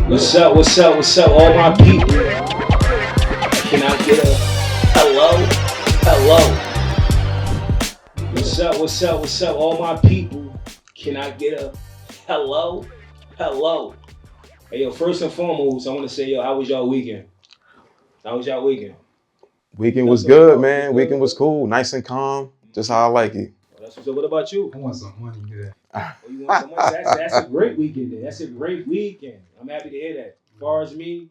What's up, all my people? Can I get a hello? Hello. What's up, all my people? Can I get a hello? Hello. Hey, yo, first and foremost, I want to say, yo, how was y'all weekend? How was y'all weekend? Weekend That's was what we good, call it. Was man. good, Weekend was good. cool, nice and calm, just how I like it. Oh, that's what's up. What about you? I want some money good. Oh, you want some money? That's a great weekend. Then. That's a great weekend. I'm happy to hear that. As far as me,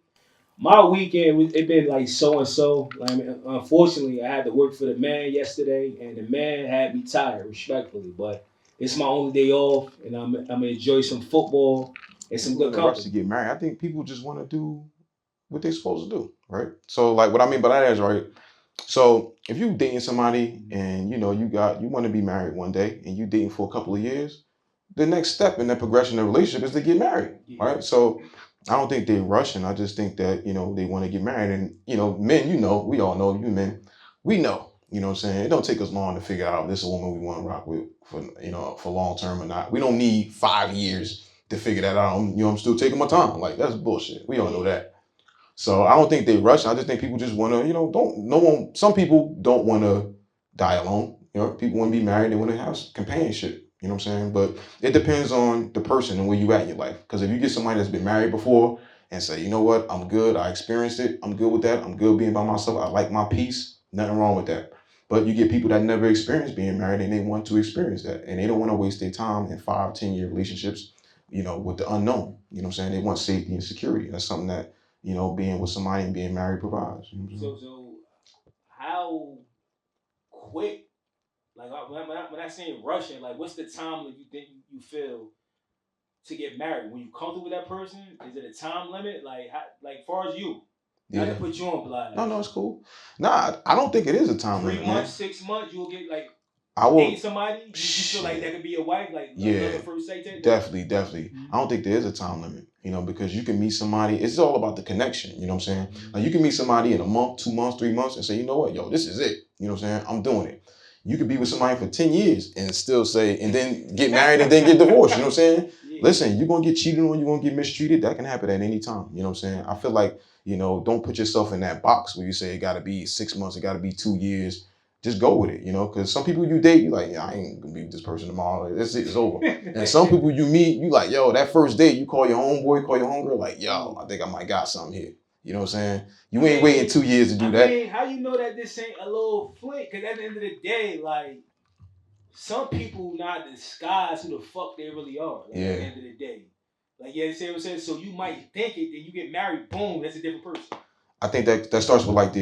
my weekend it been like so and so. Like, I mean, unfortunately, I had to work for the man yesterday, and the man had me tired, respectfully. But it's my only day off, and I'm gonna enjoy some football and some People good in a rush to company. get married. I think people just want to do what they're supposed to do, right? So, like, what I mean by that is, right. So, if you dating somebody and you want to be married one day, and you dating for a couple of years, the next step in that progression of relationship is to get married, Yeah. right? So, I don't think they're rushing. I just think that they want to get married, and men, we all know you men, we know. You know what I'm saying? It don't take us long to figure out if this is a woman we want to rock with for long term or not. We don't need 5 years to figure that out. I'm still taking my time. Like, that's bullshit. We all know that. So I don't think they rush. I just think people just want to, don't no one. Some people don't want to die alone. People want to be married. They want to have companionship. You know what I'm saying? But it depends on the person and where you at in your life. Because if you get somebody that's been married before and say, you know what, I'm good. I experienced it. I'm good with that. I'm good being by myself. I like my peace. Nothing wrong with that. But you get people that never experienced being married and they want to experience that. And they don't want to waste their time in 5, 10 year relationships, with the unknown. You know what I'm saying? They want safety and security. That's something that being with somebody and being married provides. You know what I'm saying? So how quick? Like when I say rushing, like what's the time that you think you feel to get married? When you comfortable with that person, is it a time limit? Like far as you, not to Yeah. put you on No, blast. no, it's cool. Nah, I don't think it is a time Three limit, months, man. 6 months, you will get like I dating will. somebody. You feel like that Shit. could be a wife, like love Yeah. at first sight type thing. Definitely, definitely. Mm-hmm. I don't think there is a time limit, because you can meet somebody. It's all about the connection. You know what I'm saying? Like, you can meet somebody in a month, 2 months, 3 months, and say, you know what, yo, this is it. You know what I'm saying? I'm doing it. You could be with somebody for 10 years and still say, and then get married and then get divorced. You know what I'm saying? Yeah. Listen, you're gonna get cheated on, you're gonna get mistreated. That can happen at any time. You know what I'm saying? I feel like, don't put yourself in that box where you say it gotta be 6 months, it gotta be 2 years. Just go with it, because some people you date, you like, yeah, I ain't gonna be with this person tomorrow. It's over. And some people you meet, you like, yo, that first date, you call your homeboy, call your homegirl, like, yo, I think I might got something here. You know what I'm saying? You ain't waiting 2 years to do I that. mean, how you know that this ain't a little flick? Because at the end of the day, like some people not disguise who the fuck they really are. Like at the Yeah. end of the day, like yeah, you see what I'm saying. So you might think it, then you get married, boom, that's a different person. I think that starts with like the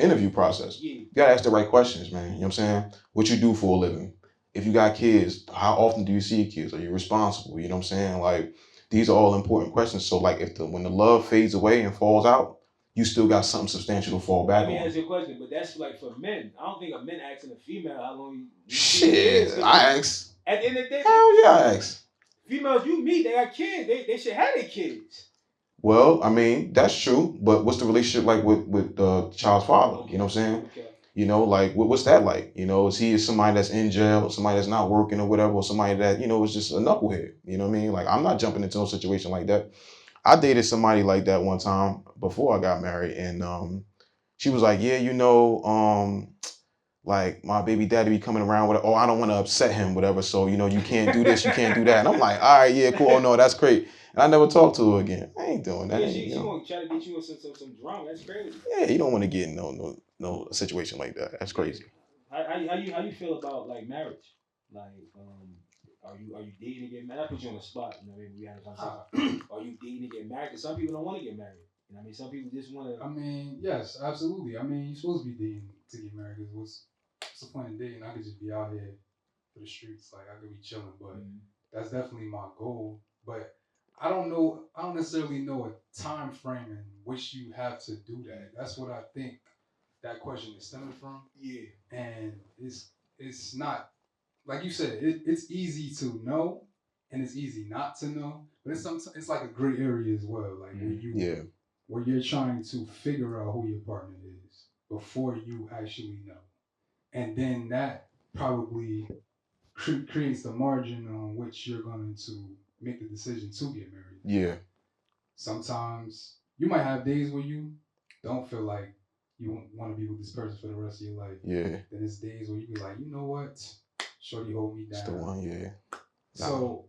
interview process. Yeah. You gotta ask the right questions, man. You know what I'm saying? What you do for a living. If you got kids, how often do you see your kids? Are you responsible? You know what I'm saying? Like, these are all important questions. So, like, if when the love fades away and falls out, you still got something substantial to fall back Let me on. ask you a question, but that's like for men. I don't think a man asking a female how long you see your kids. Shit, Because I ask. at the end of the day, Hell yeah, I ask. females you meet, they got kids. They should have their kids. Well, I mean, that's true, but what's the relationship like with the child's father? You know Okay. what I'm saying? Okay. Like, what's that like? Is he somebody that's in jail, somebody that's not working or whatever, or somebody that is just a knucklehead? You know what I mean? Like, I'm not jumping into no situation like that. I dated somebody like that one time before I got married, and she was like, yeah, like, my baby daddy be coming around with, oh, I don't want to upset him, whatever. So, you can't do this, you can't do that. And I'm like, all right, yeah, cool. Oh no, that's great. And I never talked to her again. I ain't doing that. Yeah, Ain't, she gonna try to get you in some drama. That's crazy. yeah, you don't want to get in no situation like that. That's Yeah. crazy. How you feel about like marriage? Like, are you dating to get married? I put you on the spot. You know, maybe we had a conversation. Are you dating to get married? Because some people don't want to get married. You know, what I mean, some people just want to. I mean, yes, absolutely. I mean, you're supposed to be dating to get married. Because what's the point in dating? I could just be out here for the streets. Like, I could be chilling, but that's definitely my goal. But I don't know. I don't necessarily know a time frame in which you have to do that. That's what I think that question is stemming from. Yeah. And it's not like you said. It's easy to know, and it's easy not to know. But it's like a gray area as well. Like Yeah. where you're trying to figure out who your partner is before you actually know, and then that probably creates the margin on which you're going to make the decision to get married. Yeah. sometimes you might have days where you don't feel like you want to be with this person for the rest of your life. Yeah. Then there's days where you be like, you know what, shorty hold me It's the down. one, yeah. Nah. So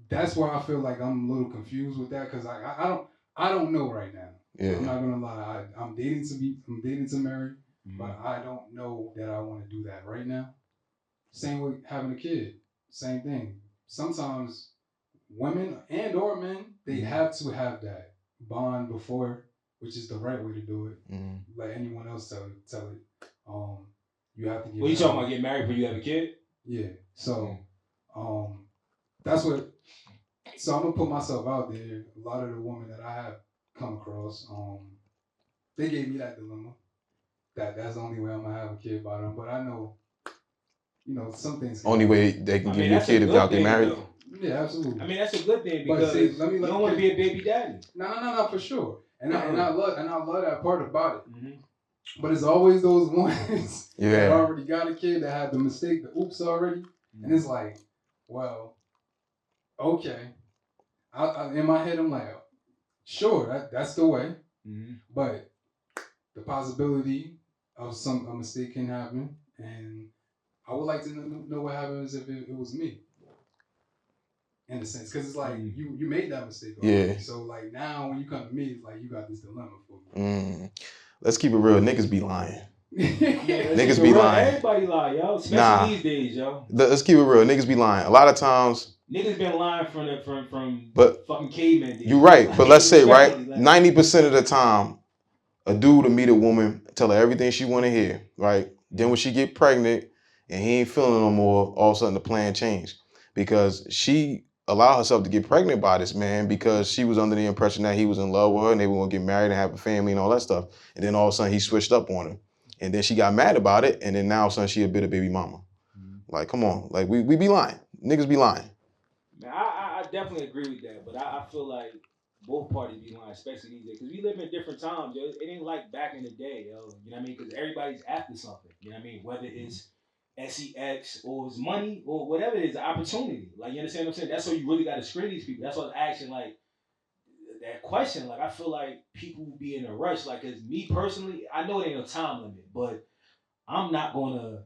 that's where I feel like I'm a little confused with that because I don't know right now. Yeah. I'm not gonna lie. I'm dating to marry, but I don't know that I want to do that right now. Same with having a kid. Same thing. Sometimes women and or men they have to have that bond before, which is the right way to do it. Let anyone else tell it. You have to get. What you talking about? Get married but you have a kid? Yeah. So, that's what. So I'm gonna put myself out there. A lot of the women that I have come across, they gave me that dilemma. That's the only way I'm gonna have a kid by them. But I know, some things. Only way they can give you a kid if y'all get married. Though. Yeah, absolutely. I mean, that's a good thing because you don't want to be a baby daddy. No, for sure. And I love that part about it. Mm-hmm. But it's always those ones that already got a kid that had the mistake, the oops already, and it's like, well, okay. In my head, I'm like, sure, that's the way, but the possibility of a mistake can happen, and I would like to know what happens if it was me. In a sense, because it's like you made that mistake already. Yeah. So like now when you come to me, it's like you got this dilemma for me. Let's keep it real. Niggas be lying. Niggas be lying. Everybody lie, yo. Especially these days, yo. Let's keep it real. Niggas be lying. A lot of times. Niggas been lying from but fucking cavemen. You're right. But let's say, right, 90% of the time, a dude will meet a woman, tell her everything she want to hear, right? Then when she get pregnant and he ain't feeling no more, all of a sudden the plan changed. Because she allowed herself to get pregnant by this man because she was under the impression that he was in love with her and they were going to get married and have a family and all that stuff. And then all of a sudden he switched up on her. And then she got mad about it. And then now all of a sudden she a bitter baby mama. Like, come on. Like, we be lying. Niggas be lying. Man, I definitely agree with that. But I feel like both parties be lying, especially these days. Because we live in different times, yo. It ain't like back in the day, yo. You know what I mean? Because everybody's after something. You know what I mean? Whether it's sex or it's money or whatever it is, opportunity. Like, you understand what I'm saying? That's why you really got to screen these people. That's what I'm asking, like, that question. Like, I feel like people will be in a rush. Like, because me personally, I know it ain't no time limit, but I'm not going to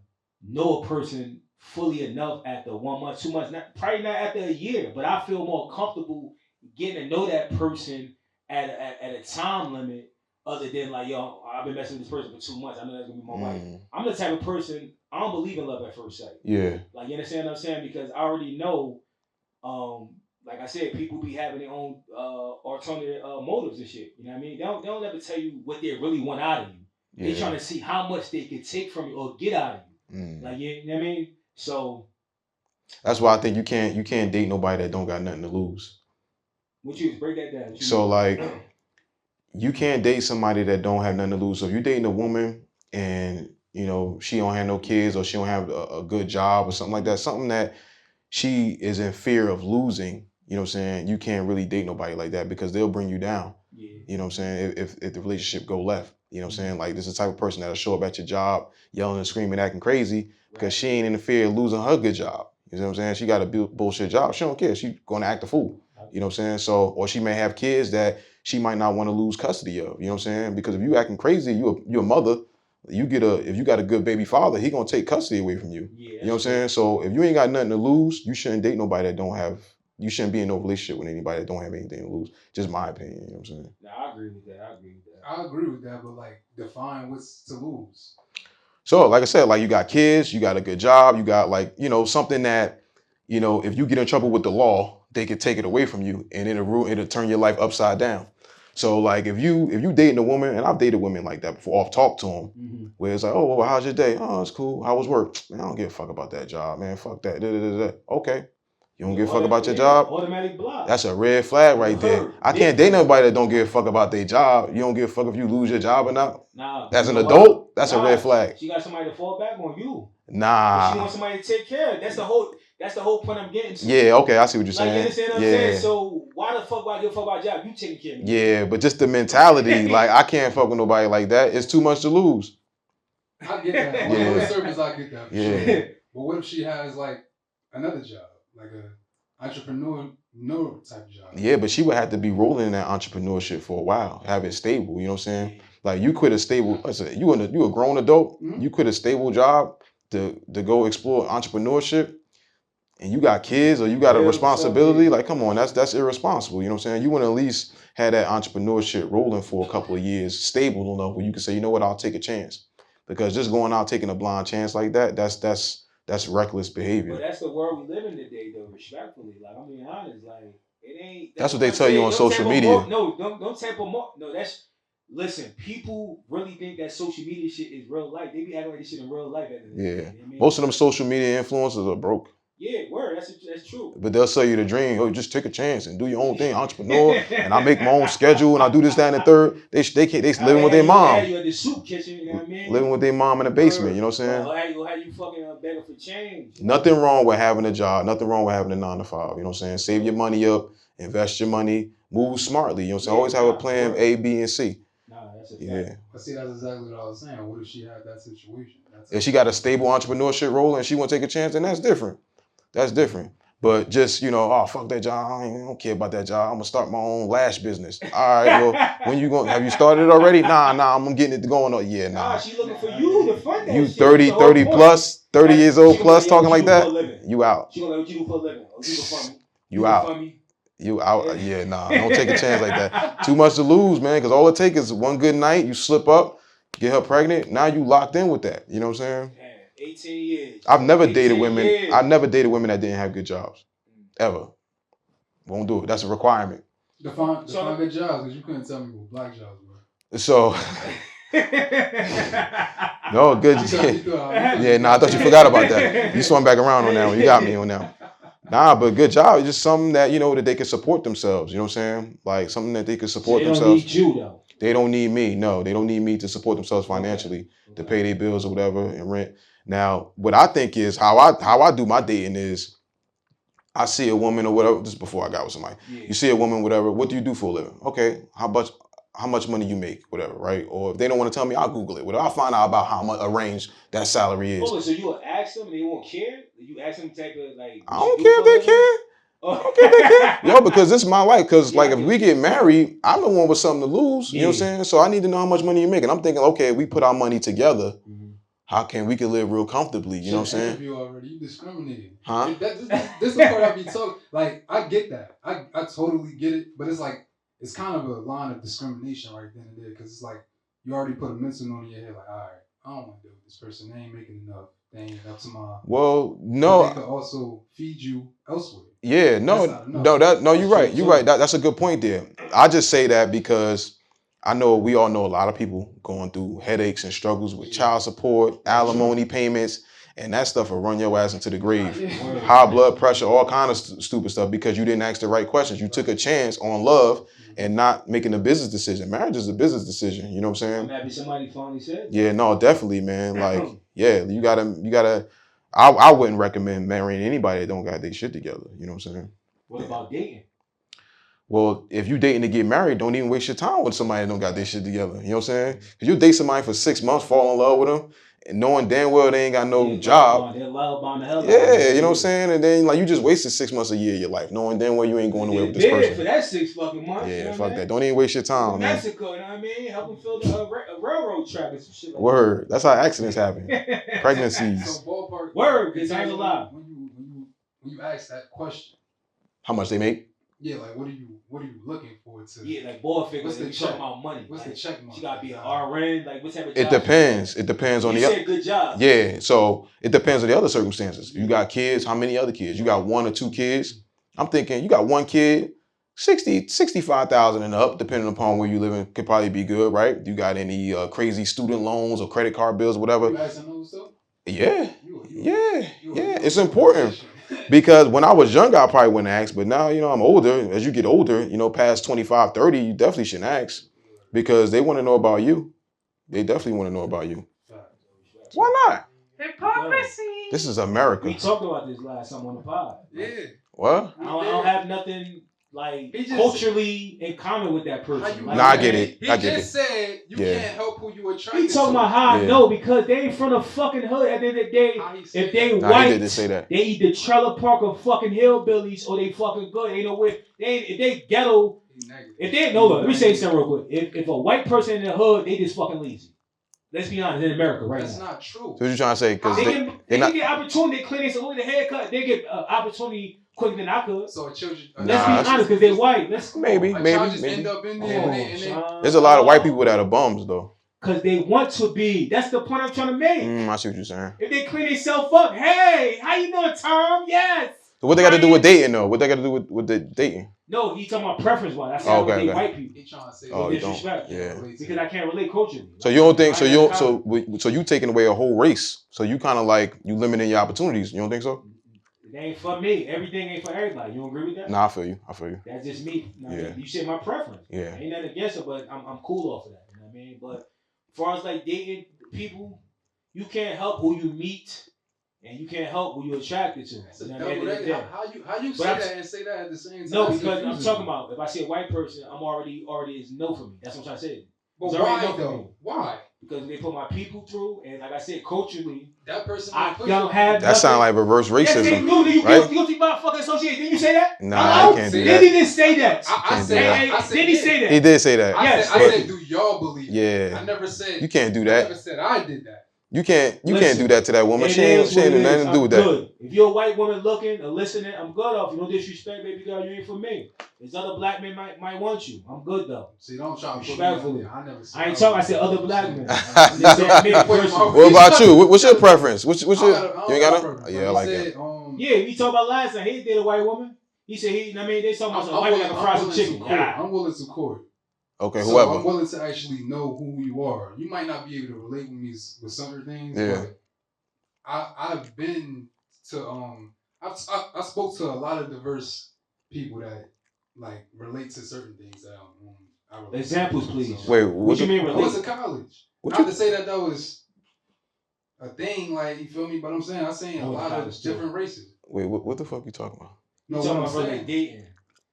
know a person fully enough after 1 month, 2 months, probably not after a year, but I feel more comfortable getting to know that person at a time limit other than like, yo, I've been messing with this person for 2 months. I know that's going to be my wife. I'm the type of person, I don't believe in love at first sight. Yeah. Like, you understand what I'm saying? Because I already know, like I said, people be having their own alternative motives and shit. You know what I mean? They don't ever tell you what they really want out of you. Yeah. They trying to see how much they can take from you or get out of you. Like, you know what I mean? So that's why I think you can't date nobody that don't got nothing to lose. What you break that down? So like, you can't date somebody that don't have nothing to lose. So if you're dating a woman and she don't have no kids or she don't have a good job or something like that, something that she is in fear of losing, you know what I'm saying? You can't really date nobody like that because they'll bring you down. Yeah. You know what I'm saying? If the relationship go left, you know what I'm saying? Like, this is the type of person that'll show up at your job yelling and screaming, acting crazy because she ain't in the fear of losing her good job. You know what I'm saying? She got a bullshit job. She don't care. She's going to act a fool. You know what I'm saying? So, or she may have kids that she might not want to lose custody of. You know what I'm saying? Because if you acting crazy, you're a mother. If you got a good baby father, he gonna take custody away from you. Yeah, you know what I'm saying? So if you ain't got nothing to lose, you shouldn't date nobody that don't have. You shouldn't be in no relationship with anybody that don't have anything to lose. Just my opinion. You know what I'm saying? No, I agree with that. I agree with that, but like, define what's to lose. So, like I said, like, you got kids, you got a good job, you got something that, if you get in trouble with the law, they could take it away from you, and it'll turn your life upside down. So like, if you dating a woman, and I've dated women like that before, I've talked to them, where it's like, oh, well, how's your day? Oh, it's cool. How was work? Man, I don't give a fuck about that job, man. Fuck that. Okay. You don't give a fuck about your job? Automatic block. That's a red flag right there. I can't date nobody that don't give a fuck about their job. You don't give a fuck if you lose your job or not? Nah. As an adult, that's a red flag. She got somebody to fall back on you. Nah. But she wants somebody to take care of. That's the whole point I'm getting to. Yeah, okay, I see what you're saying. You understand what I'm saying? So why the fuck would I give a fuck about job? You taking care of me. Yeah, but just the mentality, like, I can't fuck with nobody like that. It's too much to lose. I get that. On the surface, I get that. Yeah. But what if she has like another job, like a entrepreneur no type of job. Yeah, but she would have to be rolling in that entrepreneurship for a while, have it stable. You know what I'm saying? Like you quit a stable. I said you a grown adult. Mhm. You quit a stable job to go explore entrepreneurship, and you got kids or you got a Yeah, responsibility. yeah. Like, come on, that's irresponsible. You know what I'm saying? You want to at least have that entrepreneurship rolling for a couple of years, stable enough where you can say, you know what, I'll take a chance. Because just going out taking a blind chance like that, that's reckless behavior. But that's the world we live in today, though. Respectfully, like I'm being honest, like it ain't. That's what what they I'm tell you saying. on Don't social temper media. more. No, don't temper more. No, that's. Listen, people really think that social media shit is real life. They be acting like this shit in real life. At the end of the Yeah, day, you know what I mean? most of them social media influencers are broke. Yeah, word. That's true. But they'll sell you the dream. Oh, just take a chance and do your own thing, entrepreneur. And I make my own schedule and I do this, that, and the third. They living with their mom. You at the soup kitchen. You know what I mean? Living with their mom in the basement. You know what I'm saying? Or how you fucking begging for change? Nothing wrong with having a job. Nothing wrong with having a 9 to 5. You know what I'm saying? Save your money up, invest your money, move smartly. You know what I'm saying? Always have a plan A, B, and C. Nah, that's a fact. Yeah. But see, that's exactly what I was saying. What if she had that situation? If she got a stable entrepreneurship role and she want to take a chance, then that's different. That's different. But just, oh, fuck that job. I don't care about that job. I'm going to start my own lash business. All right, well, when you going, have you started it already? Nah, I'm getting it going. Yeah, nah. Nah, she looking for you to fund that you shit. 30 plus, 30 years old plus, talking like that, you out. She gonna let what you do for a living. Oh, you can fund me. You out. You out. Yeah, nah, don't take a chance like that. Too much to lose, man, because all it takes is one good night, you slip up, get her pregnant, now you locked in with that. You know what I'm saying? Man, 18 years. I've never dated women. I've never dated women that didn't have good jobs. Ever. Won't do it. That's a requirement. Define good jobs, because you couldn't tell me what black jobs were. So no, good. Yeah, nah, I thought you forgot about that. You swung back around on that one. You got me on that one. Nah, but good job. It's just something that, that they can support themselves. You know what I'm saying? Like something that they can support themselves. They don't need you, though. They don't need me. No, they don't need me to support themselves financially, to pay their bills or whatever and rent. Now, what I think is how I do my dating is I see a woman or whatever, this is before I got with somebody. Yeah. You see a woman, whatever, what do you do for a living? Okay, how much money you make, whatever, right? Or if they don't want to tell me, I'll Google it. Whatever. I'll find out about how much a range that salary is. Oh, so you will ask them and they won't care? You ask them type of like. I don't care if they care. I don't care if they care. Yo, because this is my life. Because like if we get married, I'm the one with something to lose. You know what I'm saying? So I need to know how much money you make. And I'm thinking, okay, we put our money together. How can we can live real comfortably? You know what I'm saying? You already, you discriminating. Huh? This is the part I be talking. Like I get that. I totally get it. But it's like it's kind of a line of discrimination right then and there, because it's like you already put a mental note in your head. Like, all right, I don't want to deal with this person. They ain't making enough. They ain't up to my. Well, no. But they could also feed you elsewhere. Yeah, no, you're right. You're right. That's a good point there. I just say that because I know we all know a lot of people going through headaches and struggles with child support, alimony payments, and that stuff will run your ass into the grave. High blood pressure, all kind of stupid stuff because you didn't ask the right questions. You took a chance on love and not making a business decision. Marriage is a business decision. You know what I'm saying? Maybe somebody finally said. Yeah, no, definitely, man. Like, yeah, you gotta. I wouldn't recommend marrying anybody that don't got their shit together. You know what I'm saying? What about dating? Well, if you dating to get married, don't even waste your time with somebody that don't got their shit together. You know what I'm saying? Because you date somebody for 6 months, fall in love with them, and knowing damn well they ain't got no job. They're love bombing the hell out of Yeah, you know what I'm saying? And then like you just wasted 6 months a year of your life, knowing damn well you ain't going nowhere with this person. For that 6 fucking months. Yeah, fuck that. Don't even waste your time, man. Mexico, you know what I mean? Help them fill a railroad track or some shit like Word. That. That's how accidents happen. Pregnancies. So ballpark. Word. It's times a lot. When you ask that question. How much they make? Yeah, like what are you looking for to? Yeah, like ball figures. What's the talking about money? What's like, the check mark? She gotta be an RN. Like what type of job? It depends. It depends on you the. said good job. Yeah, so it depends on the other circumstances. You got kids. How many other kids? You got 1 or 2 kids. I'm thinking you got 1 kid. 65,000 and up, depending upon where you live in, could probably be good, right? You got any crazy student loans or credit card bills, whatever? You asking those stuff? Yeah, yeah. It's important. Because when I was younger, I probably wouldn't ask. But now, I'm older. As you get older, past 25, 30, you definitely shouldn't ask. Because they want to know about you. They definitely want to know about you. Why not? Hypocrisy. This is America. We talked about this last time on the pod. Yeah. What? I don't have nothing like He just- culturally in common with that person. Like, Nah, I get it. He I get just said you Yeah. can't help who you attract. He talking about how I Yeah. know because they ain't from the fucking hood. At the end of the day, How he say if they that? Nah, he white, did just say that. they either trailer park or fucking hillbillies or they fucking good. Ain't no way. If they ghetto, if they no look, let me say something real quick. If a white person in the hood, they just fucking lazy. Let's be honest, in America right That's now. not true. So what you trying to say? Because They they're not. can get opportunity. They clean their salute, the haircut. They get opportunity quicker than I could. So children. Let's Nah, be honest, because they're white. Maybe. End up in there and they There's a lot of white people that are bums though. Because they want to be. That's the point I'm trying to make. I see what you're saying. If they clean themselves up, hey, how you doing, Tom? Yes. So what they got to do with dating though? What they got to do with the dating? No, he talking about preference wise. I said Okay. white people. He trying to say Oh, you don't. Disrespect. Yeah. Because I can't relate culturally. So you don't think so you taking away a whole race? So you kind of like you limiting your opportunities. You don't think so? It ain't for me. Everything ain't for everybody. You don't agree with that? Nah, I feel you. That's just me. You know what I Yeah. mean? You said my preference. Yeah. Ain't nothing against it, but I'm cool off of that. You know what I mean? But as far as like dating people, you can't help who you meet. And you can't help who you're attracted to. That's a You know double what I mean? negative. How you say that and say that at the same time? No, because I'm talking about if I see a white person, I'm already is no for me. That's what I'm trying to say. But It's already why no for me. though? Why? Because they put my people through, and like I said, culturally, That person. I don't have. That sound like reverse Yes, they racism, do. You right? guilty by fucking association. Didn't you say that? Nah, I can't do that. Did he just say that? I do said. that. I said. Did he say that? He did say that. Yes, I but- said, do y'all believe? Yeah. I never said. You can't do I that. never said I did that. You can't Listen, do that to that woman. It She ain't is what it do nothing is. to do with I'm that. good. If you're a white woman looking or listening, I'm good off. You don't disrespect, baby girl. You ain't for me. There's other black men might want you. I'm good though. See, don't try to put me Respectfully. on there. I never said. I ain't talking. I said other black men. What about you? What's your preference? What's your? You ain't got no? preference. Yeah, I like that. Yeah, we talked about last time. He did a white woman. He said he. I mean, they talking about some white man can fry some chicken. I'm willing to court. Okay, So whoever. I'm willing to actually know who you are. You might not be able to relate with me with certain things, Yeah. but I've been to I spoke to a lot of diverse people that like relate to certain things that I relate Examples, to. please. So, Wait, What you mean I relate? was in college. Not to say that was a thing, like you feel me, but I'm seen a lot of different races. Wait, what the fuck you talking about? You talking about for like dating?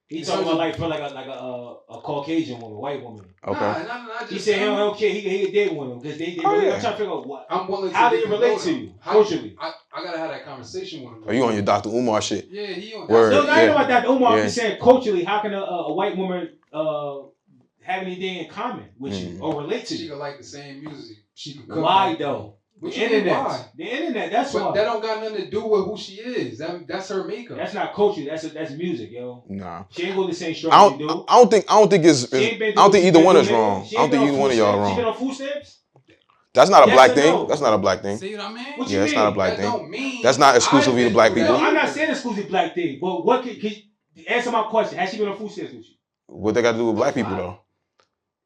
He talking about like for like a Caucasian woman, white woman. Okay. Nah, He said he don't care. He can date women because they relate. I'm trying to figure out what. I'm willing to how do they relate to you culturally? I gotta have that conversation with him. Are you on your Dr. Umar shit? Yeah, he on. Word. No, I ain't know about that. Omar, I'm Yeah. just saying culturally, how can a white woman have anything in common with you or relate to She you? could like the same music. She could cook. Why though? What The you mean, internet. why? The internet. That's But why. that don't got nothing to do with who she is. That's her makeup. That's not culture. That's music, yo. Nah. She ain't going the same I struggle you do. don't think either one is wrong. I don't think either one of y'all She been wrong. on food stamps? That's not a Yes black or thing. no? That's not a black thing. See what I mean? What you Yeah, it's mean? not a black That thing. don't mean That's not exclusively I've to black been people. No, I'm not saying exclusive black thing, but what can answer my question? Has she been on food stamps with you? What they got to do with black people though?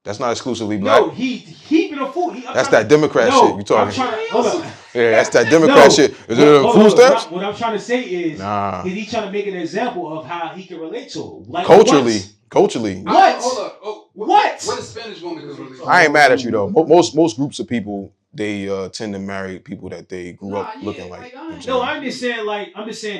That's not exclusively black. No, he been on food. That's that Democrat shit you talking. Hold up. Yeah, that's that Democrat shit. Is it Hold food on. stamps? What I'm trying to say is, Nah. is he trying to make an example of how he can relate to her? Like Culturally. What? Hold up. Oh, What? What a Spanish woman can relate to? I ain't mad at you though. Most groups of people they tend to marry people that they grew up looking like. No, I'm just saying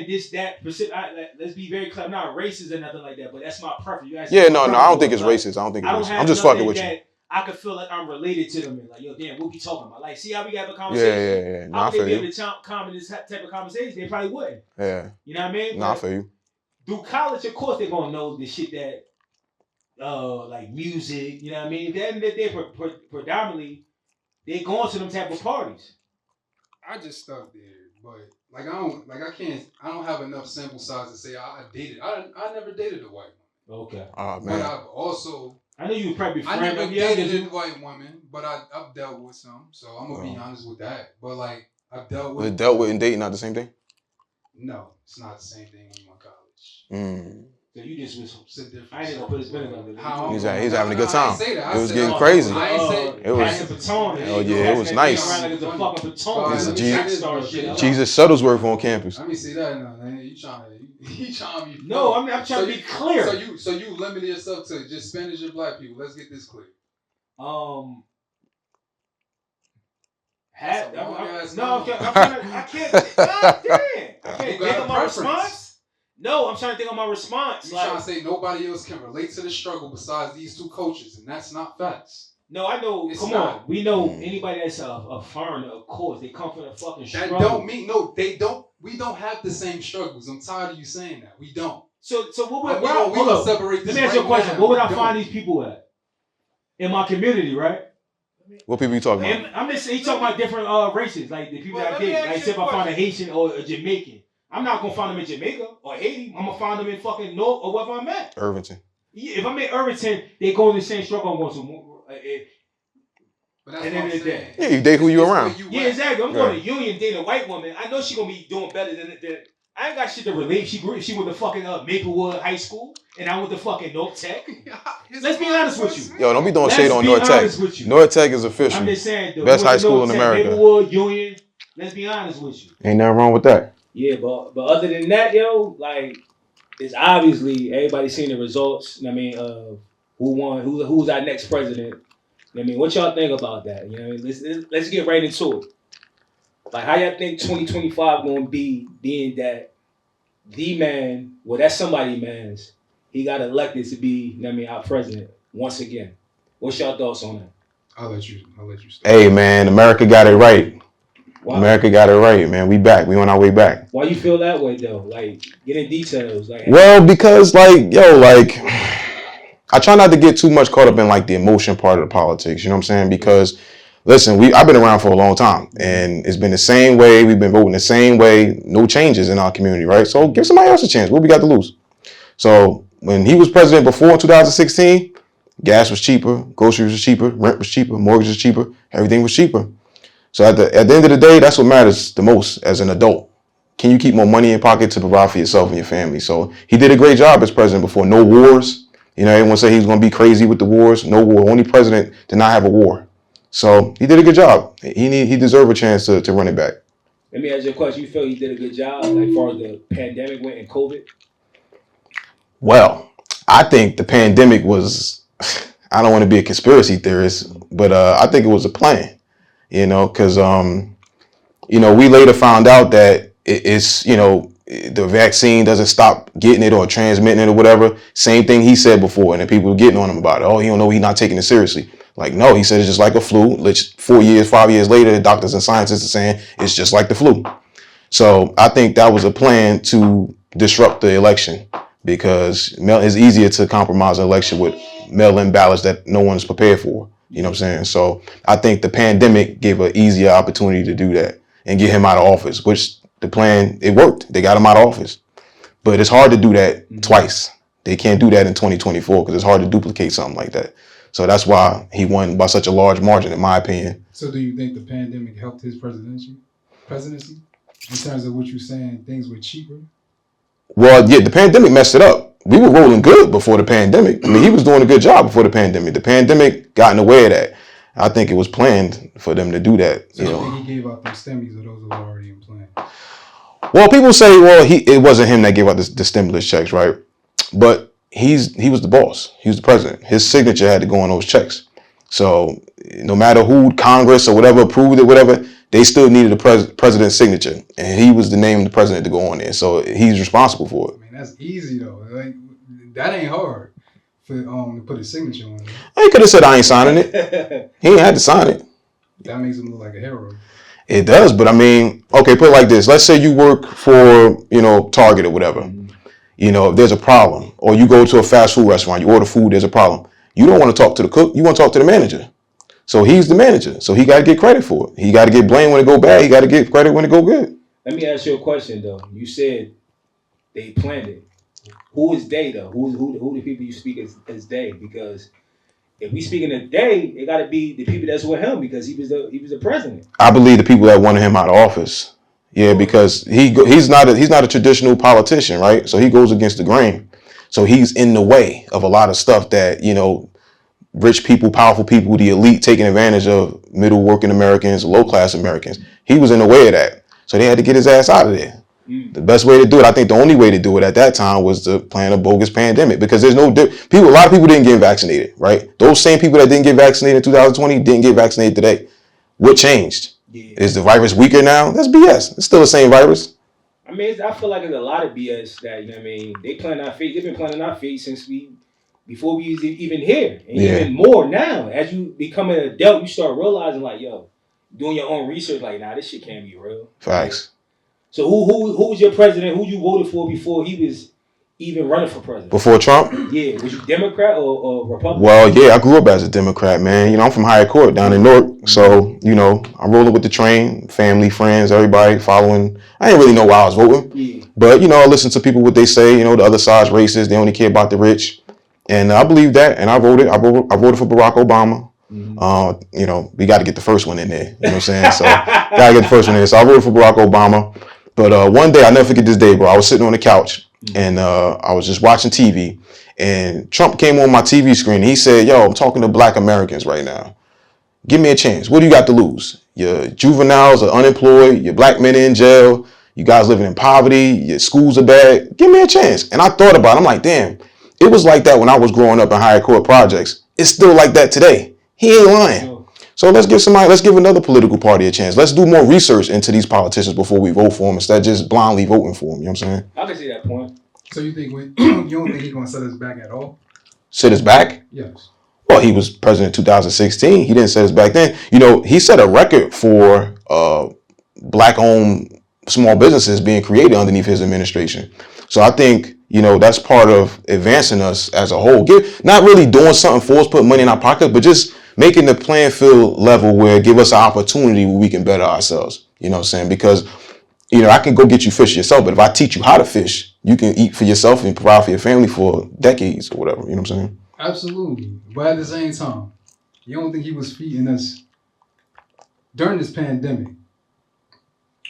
this, that. Let's be very clear. I'm not racist or nothing like that, but that's my preference. Yeah, no, I don't think it's racist. I don't think it's racist. I'm just fucking with you. I could feel like I'm related to them and like, yo, damn, what we talking about? Like, see how we have a conversation? Yeah. How I would they feel be able you. to comment this type of conversation? They probably wouldn't. Yeah. You know what I mean? Nah, I feel you. Through college, of course, they're gonna know the shit that, like music. You know what I mean? At the end of the day, predominantly, they going to them type of parties. I just stuck there, but I don't have enough sample size to say I dated. I never dated a white woman. Okay. Oh But man. I've also. I know you probably I friend never of yours. dated a white woman, but I've dealt with some, so I'm gonna be honest with that. But like I've dealt with. Was dealt with and dating not the same thing? No, it's not the same thing in my college. So you just was. It's a different. I ain't gonna put his vinegar on it. He's having a good time. I ain't say that. It was getting crazy. I ain't say It was. Passing baton. Oh yeah, it was nice. Like it's a fucking baton. It's It's a a star shit. Jesus Shuttlesworth on campus. Let me see that now. Man. You trying to be. No, I'm trying to be clear. So you limit yourself to just Spanish and black people. Let's get this clear. No, That's a I long-ass can't. number. God damn. I can't make up my response. No, I'm trying to think of my response. You trying to say nobody else can relate to the struggle besides these two coaches, and that's not facts. No, I know. It's Come not. on, we know anybody that's a foreigner. Of course, they come from a fucking struggle. That don't mean no. They don't. We don't have the same struggles. I'm tired of you saying that. We don't. So what would we gonna separate this? Let me ask you a question. What would I find these people at? In my community, right? What people you talking about? I'm just saying, you talking about different races, like the people that I date. Like, say if I find a Haitian or a Jamaican, I'm not gonna find them in Jamaica or Haiti. I'm gonna find them in fucking North or wherever I'm at. Irvington. Yeah, if I'm in Irvington, they go in the same struggle I'm going to. But that's what I'm saying. Yeah, you date who you around. Yeah, exactly. I'm going to Union dating a white woman. I know she gonna be doing better than. I ain't got shit to relate. She went to fucking Maplewood High School, and I went to fucking North Tech. Let's be honest with you. Yo, don't be doing shade on North Tech. North Tech is official. I'm just saying, though, best high school in America. Maplewood, Union. Let's be honest with you. Ain't nothing wrong with that. Yeah, but other than that, yo, like, it's obviously everybody seen the results. I mean, who won? Who's our next president? I mean, what y'all think about that? You know, what I mean, let's get right into it. Like, how y'all think 2025 gonna be, being that the man, well, that's somebody man's, he got elected to be, you know what I mean, our president once again. What's y'all thoughts on that? I'll let you start. Hey, man, America got it right. Wow. America got it right, man. We back. We on our way back. Why you feel that way, though? Like, get in details. Like, well, because, like, I try not to get too much caught up in, like, the emotion part of the politics. You know what I'm saying? Because, listen, I've been around for a long time, and it's been the same way. We've been voting the same way. No changes in our community, right? So give somebody else a chance. What we got to lose? So when he was president before in 2016, gas was cheaper, groceries was cheaper, rent was cheaper, mortgage was cheaper, everything was cheaper. So at the end of the day, that's what matters the most as an adult. Can you keep more money in pocket to provide for yourself and your family? So he did a great job as president before. No wars. You know, everyone said he was going to be crazy with the wars. No war. Only president did not have a war. So he did a good job. He deserved a chance to run it back. Let me ask you a question. You feel he did a good job, like, far as the pandemic went and COVID? Well, I think the pandemic was, I don't want to be a conspiracy theorist, but I think it was a plan, you know, because, you know, we later found out that it's, you know, the vaccine doesn't stop getting it or transmitting it or whatever. Same thing he said before, and then people were getting on him about it. Oh, he don't know, he's not taking it seriously. Like, no, he said it's just like a flu. 5 years later, the doctors and scientists are saying it's just like the flu. So I think that was a plan to disrupt the election, because it's easier to compromise an election with mail-in ballots that no one's prepared for. You know what I'm saying? So I think the pandemic gave an easier opportunity to do that and get him out of office, which the plan, it worked. They got him out of office. But it's hard to do that twice. They can't do that in 2024 because it's hard to duplicate something like that. So that's why he won by such a large margin, in my opinion. So do you think the pandemic helped his presidency? In terms of what you're saying, things were cheaper? Well, yeah, the pandemic messed it up. We were rolling good before the pandemic. I mean, he was doing a good job before the pandemic. The pandemic got in the way of that. I think it was planned for them to do that. So you think he gave out them stimmies, or those were already in plan? Well, people say, well, it wasn't him that gave out the stimulus checks, right? But he was the boss. He was the president. His signature had to go on those checks. So no matter who, Congress or whatever approved it, whatever, they still needed the president's signature, and he was the name of the president to go on there. So he's responsible for it. I mean, that's easy though. Like, that ain't hard for to put his signature on it. He could have said, I ain't signing it. He ain't had to sign it. That makes him look like a hero. It does, but I mean, okay, put it like this. Let's say you work for, you know, Target or whatever. Mm-hmm. You know, if there's a problem, or you go to a fast food restaurant, you order food, there's a problem. You don't want to talk to the cook. You want to talk to the manager. So he's the manager. So he got to get credit for it. He got to get blamed when it go bad. He got to get credit when it go good. Let me ask you a question, though. You said they planned it. Who is they, though? Who the people you speak as they? Because if we speaking of they, it got to be the people that's with him, because he was the president. I believe the people that wanted him out of office. Yeah, because he's not a traditional politician, right? So he goes against the grain. So he's in the way of a lot of stuff that, you know, rich people, powerful people, the elite taking advantage of middle working Americans, low class Americans. He was in the way of that. So they had to get his ass out of there. The best way to do it, I think the only way to do it at that time, was to plan a bogus pandemic, because there's no people. A lot of people didn't get vaccinated, right? Those same people that didn't get vaccinated in 2020 didn't get vaccinated today. What changed? Yeah. Is the virus weaker now? That's BS. It's still the same virus. I mean, I feel like there's a lot of BS that, you know what I mean, they plan our fate. They've been planning our fate since before we was even here. And even more now. As you become an adult, you start realizing, like, yo, doing your own research, like, nah, this shit can't be real. Facts. So who was your president? Who you voted for before he was even running for president? Before Trump? Yeah. Was you Democrat or Republican? Well, yeah, I grew up as a Democrat, man. You know, I'm from Higher Court down in Newark. So, you know, I'm rolling with the train, family, friends, everybody following. I didn't really know why I was voting. Yeah. But, you know, I listen to people what they say, you know, the other side's racist. They only care about the rich. And I believe that. And I voted for Barack Obama. You know, we got to get the first one in there. You know what I'm saying? So, got to get the first one in. So I voted for Barack Obama. But one day, I'll never forget this day, bro. I was sitting on the couch and I was just watching TV. And Trump came on my TV screen and he said, yo, I'm talking to black Americans right now. Give me a chance. What do you got to lose? Your juveniles are unemployed. Your black men are in jail. You guys living in poverty. Your schools are bad. Give me a chance. And I thought about it. I'm like, damn, it was like that when I was growing up in Higher Court projects. It's still like that today. He ain't lying. So let's give another political party a chance. Let's do more research into these politicians before we vote for them instead of just blindly voting for them. You know what I'm saying? I can see that point. So you think you don't think he's gonna set us back at all? Set us back? Yes. Well, he was president in 2016. He didn't set us back then. You know, he set a record for black-owned small businesses being created underneath his administration. So I think, you know, that's part of advancing us as a whole. Not really doing something for us, put money in our pockets, but just making the playing field level where it give us an opportunity where we can better ourselves. You know what I'm saying? Because, you know, I can go get you fish yourself, but if I teach you how to fish, you can eat for yourself and provide for your family for decades or whatever. You know what I'm saying? Absolutely. But at the same time, you don't think he was feeding us during this pandemic?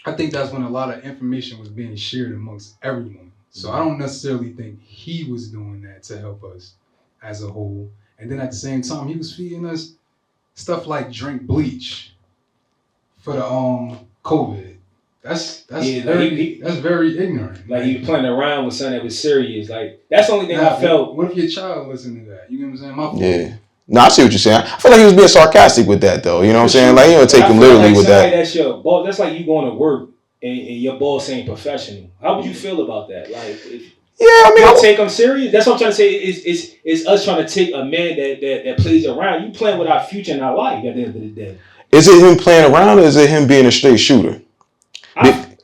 I think that's when a lot of information was being shared amongst everyone. So I don't necessarily think he was doing that to help us as a whole. And then at the same time, he was feeding us stuff like drink bleach for the COVID. That's very ignorant. Like he was playing around with something that was serious. Like that's the only thing I felt. What if your child listened to that? You know what I'm saying? My fault. Yeah. No, I see what you're saying. I feel like he was being sarcastic with that, though. You know what I'm saying? Like, you don't take him literally with that. That's your boss. That's like you going to work and your boss ain't professional. How would you feel about that? Like, yeah, I mean, you take him serious. That's what I'm trying to say. It's us trying to take a man that plays around. You playing with our future and our life at the end of the day. Is it him playing around, or is it him being a straight shooter?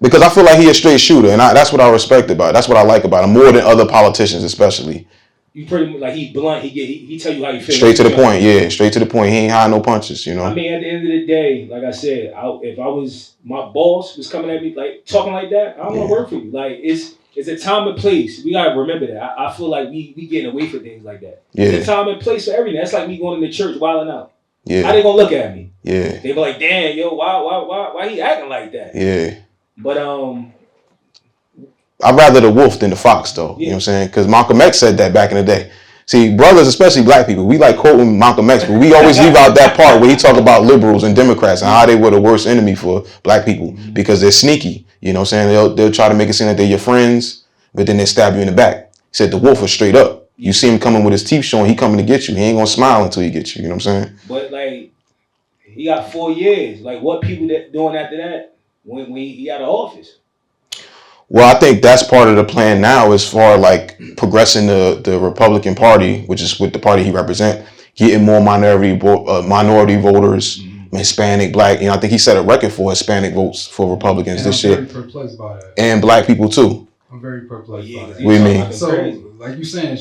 Because I feel like he's a straight shooter, and that's what I respect about it. That's what I like about him more than other politicians, especially. You pretty much like he blunt. He tell you how you feel. Straight to the point, yeah. Straight to the point. He ain't hiding no punches, you know. I mean, at the end of the day, like I said, if I was my boss was coming at me like talking like that, I don't want to work for you. Like it's a time and place. We gotta remember that. I feel like we getting away from things like that. Yeah. It's a time and place for everything. That's like me going to the church wilding out. Yeah. How they gonna look at me? Yeah. They be like, damn, yo, why he acting like that? Yeah. But I'd rather the wolf than the fox, though. Yeah. You know what I'm saying? Because Malcolm X said that back in the day. See, brothers, especially black people, we like quoting Malcolm X, but we always leave out that part where he talk about liberals and Democrats and how they were the worst enemy for black people because they're sneaky. You know what I'm saying? They'll try to make it seem like they're your friends, but then they stab you in the back. He said the wolf was straight up. You see him coming with his teeth showing, he coming to get you. He ain't gonna smile until he gets you. You know what I'm saying? But like, he got 4 years. Like, what people that doing after that when he out of office? Well, I think that's part of the plan now as far like progressing the Republican Party, which is with the party he represents, getting more minority voters, Hispanic, black. You know, I think he set a record for Hispanic votes for Republicans this year. I'm very perplexed by that. And black people too. I'm very perplexed by that. What do you mean? So, like you saying,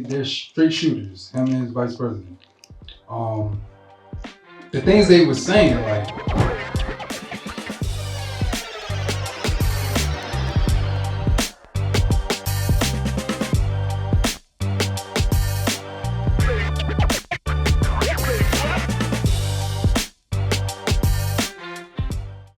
they're straight shooters. Him and his vice president. The things they were saying, like